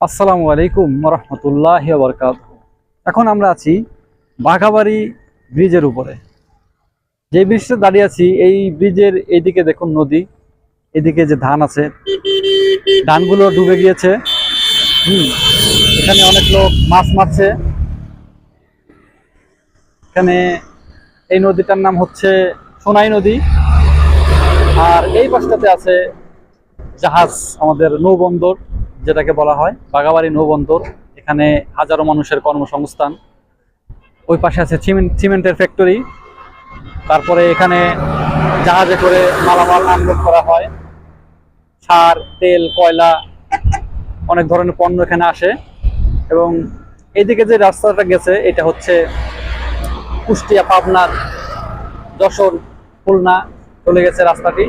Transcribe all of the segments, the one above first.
আসসালামু আলাইকুম রহমতুল্লাহি ওয়া বারাকাতুহু। এখন আমরা আছি বাঘাবাড়ি ব্রিজের উপরে। যে ব্রিজটা দাঁড়িয়ে আছি, এই ব্রিজের এইদিকে দেখুন নদী, এদিকে যে ধান আছে, ধানগুলো ডুবে গিয়েছে। হুম এখানে অনেক লোক মাছ মারছে। এখানে এই নদীটার নাম হচ্ছে সোনাই নদী। আর এই পাশটাতে আছে জাহাজ, আমাদের নৌবন্দর যেটাকে বলা হয় বাঘাবাড়ি নৌবন্দর। এখানে হাজারো মানুষের কর্মসংস্থান। ওই পাশে আছে সিমেন্টের ফ্যাক্টরি। তারপরে এখানে জাহাজে করে মালামাল আনলোড করা হয়। সার, তেল, কয়লা, অনেক ধরনের পণ্য এখানে আসে। এবং এইদিকে যে রাস্তাটা গেছে এটা হচ্ছে কুষ্টিয়া, পাবনার, যশোর, খুলনা চলে গেছে রাস্তাটি।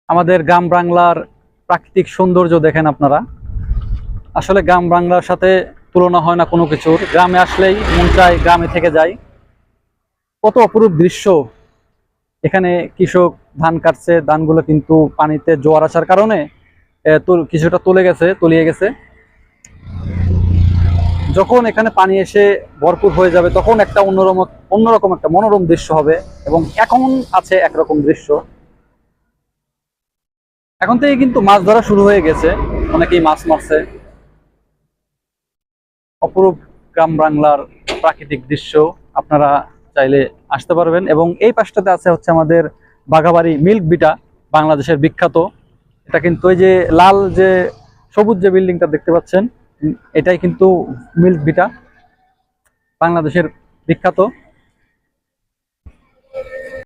আমাদের গ্রাম বাংলার প্রাকৃতিক সৌন্দর্য দেখেন আপনারা। আসলে গ্রাম বাংলার সাথে তুলনা হয় না কোনো কিছুর। গ্রামে আসলেই মন চায় গ্রামে থেকে যায়। কত অপরূপ দৃশ্য। এখানে কৃষক ধান কাটছে, ধানগুলো কিন্তু পানিতে জোয়ার আসার কারণে কিছুটা তলিয়ে গেছে। যখন এখানে পানি এসে ভরপুর হয়ে যাবে তখন একটা অন্যরকম একটা মনোরম দৃশ্য হবে। এবং এখন আছে একরকম দৃশ্য। এখন থেকে কিন্তু মাছ ধরা শুরু হয়ে গেছে, অনেকেই মাছ মারছে। অপরূপ গ্রাম বাংলার প্রাকৃতিক দৃশ্য, আপনারা চাইলে আসতে পারবেন। এবং এই পাশটাতে আছে হচ্ছে আমাদের বাঘাবাড়ি মিল্ক বিটা, বাংলাদেশের বিখ্যাত। এটা কিন্তু ওই যে লাল যে সবুজ যে বিল্ডিংটা দেখতে পাচ্ছেন, এটাই কিন্তু মিল্ক বিটা, বাংলাদেশের বিখ্যাত।